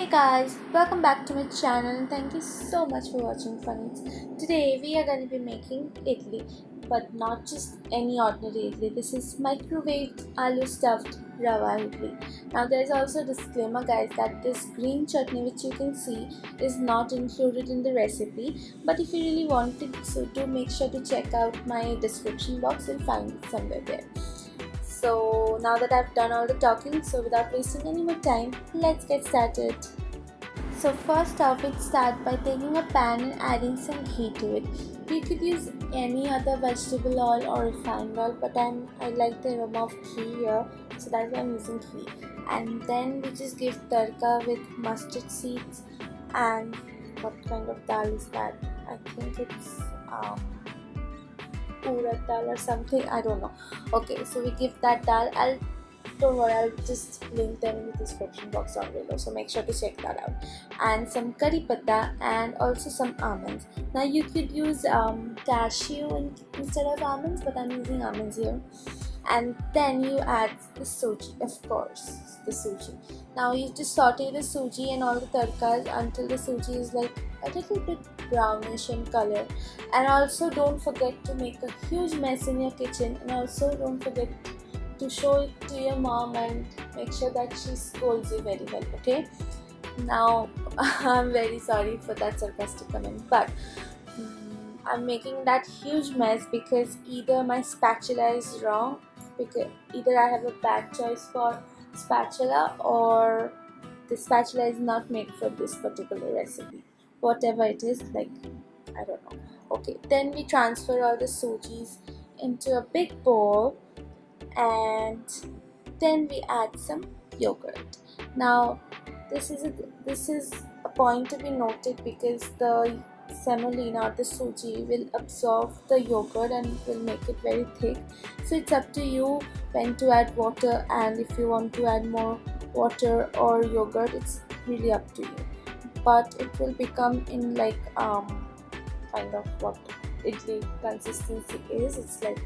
Guys, welcome back to my channel and thank you so much for watching FUNNYEATS. Today we are going to be making idli, but not just any ordinary idli. This is microwaved aloo stuffed rava idli. Now there's also a disclaimer guys that this green chutney which you can see is not included in the recipe, but if you really want it, so do make sure to check out my description box. You'll find it somewhere there. So now that I've done all the talking, so without wasting any more time, let's get started. So first off, we'll start by taking a pan and adding some ghee to it. You could use any other vegetable oil or refined oil, but I like the aroma of ghee here, so that's why I'm using ghee. And then we just give tadka with mustard seeds and what kind of dal is that? I think it's urad daal or something, I don't know. Okay, so we give that dal. Don't worry, I'll just link them in the description box down below, so make sure to check that out. And some curry patta and also some almonds. Now you could use cashew instead of almonds, but I'm using almonds here. And then you add the suji, of course, the suji. Now you just saute the suji and all the tadkas until the suji is like a little bit brownish in color. And also don't forget to make a huge mess in your kitchen, and also don't forget to show it to your mom and make sure that she scolds you very well, okay? Now I'm very sorry for that sarcastic comment, but I'm making that huge mess because either my spatula is wrong, because either I have a bad choice for spatula or the spatula is not made for this particular recipe. Whatever it is, like, I don't know. Okay, then we transfer all the sujis into a big bowl and then we add some yogurt. Now this is a point to be noted because the semolina or the suji will absorb the yogurt and will make it very thick, so it's up to you when to add water, and if you want to add more water or yogurt, it's really up to you. But it will become in like kind of what idli consistency is. It's like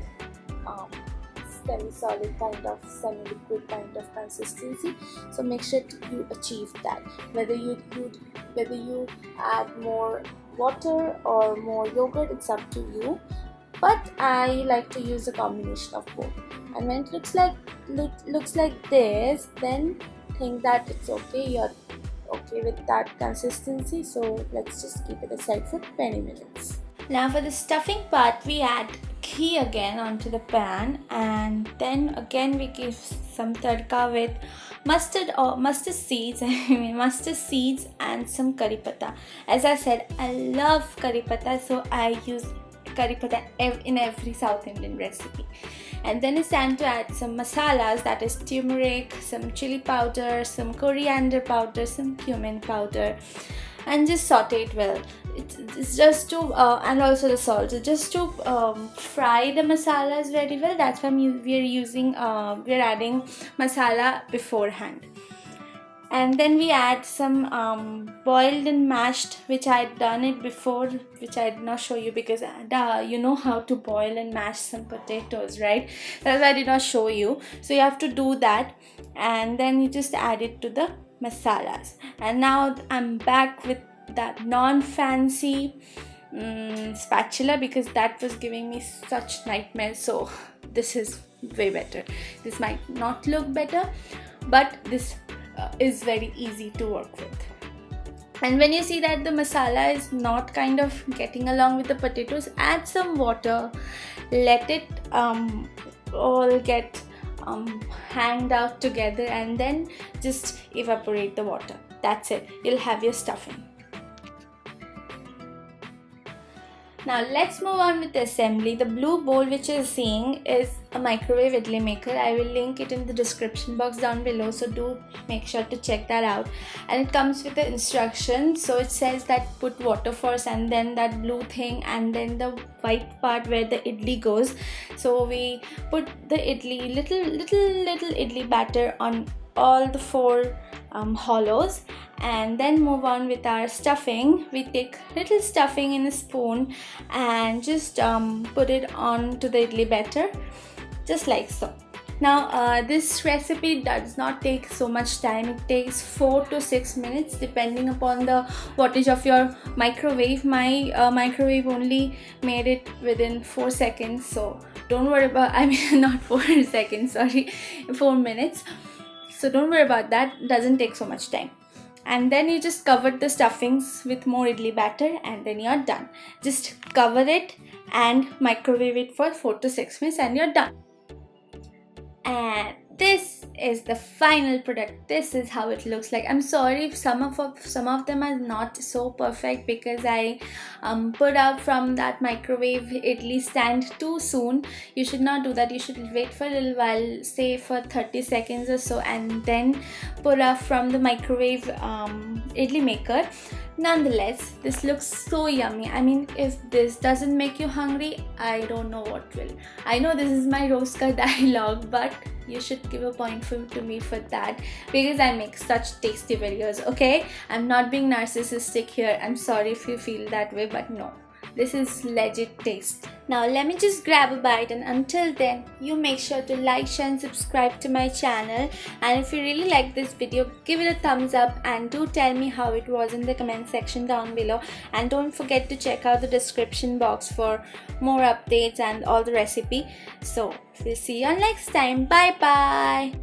semi-solid kind of semi-liquid kind of consistency, so make sure you achieve that. Whether you add more water or more yogurt, it's up to you, but I like to use a combination of both. And when it looks like this, then think that it's okay, you're okay with that consistency, so let's just keep it aside for 20 minutes. Now for the stuffing part, we add ghee again onto the pan, and then again we give some tadka with mustard seeds and some curry patta. As I said, I love curry patta, so I use curry patta in every South Indian recipe. And then it's time to add some masalas, that is turmeric, some chili powder, some coriander powder, some cumin powder, and just saute it well. It's just to and also the salt, so just to fry the masalas very well. That's why we're adding masala beforehand. And then we add some boiled and mashed, which I had done it before, which I did not show you because you know how to boil and mash some potatoes, right? That's why I did not show you. So you have to do that, and then you just add it to the masalas. And now I'm back with that non-fancy spatula because that was giving me such nightmares. So this is way better. This might not look better, but this is very easy to work with. And when you see that the masala is not kind of getting along with the potatoes, add some water, let it all get hanged out together, and then just evaporate the water. That's it, you'll have your stuffing. Now let's move on with the assembly. The blue bowl which you're seeing is a microwave idli maker. I will link it in the description box down below, so do make sure to check that out. And it comes with the instructions. So it says that put water first, and then that blue thing, and then the white part where the idli goes. So we put the idli, little idli batter on all the four hollows, and then move on with our stuffing. We take little stuffing in a spoon and just put it on to the idli batter, just like so. Now this recipe does not take so much time. It takes 4 to 6 minutes depending upon the wattage of your microwave. My microwave only made it within 4 seconds, so don't worry about, I mean not 4 seconds, sorry, 4 minutes. So don't worry about that, it doesn't take so much time. And then you just cover the stuffings with more idli batter and then you're done. Just cover it and microwave it for 4 to 6 minutes and you're done. And this is the final product. This is how it looks like. I'm sorry if some of them are not so perfect because I put out from that microwave idli stand too soon. You should not do that. You should wait for a little while, say for 30 seconds or so, and then put out from the microwave idli maker. Nonetheless, this looks so yummy. I mean, if this doesn't make you hungry, I don't know what will. I know this is my roast ka dialogue, but you should give a point to me for that because I make such tasty videos, okay? I'm not being narcissistic here. I'm sorry if you feel that way, but no. This is legit taste. Now let me just grab a bite, and until then, you make sure to like, share and subscribe to my channel. And if you really like this video, give it a thumbs up and do tell me how it was in the comment section down below. And don't forget to check out the description box for more updates and all the recipe. So we'll see you all next time. Bye bye.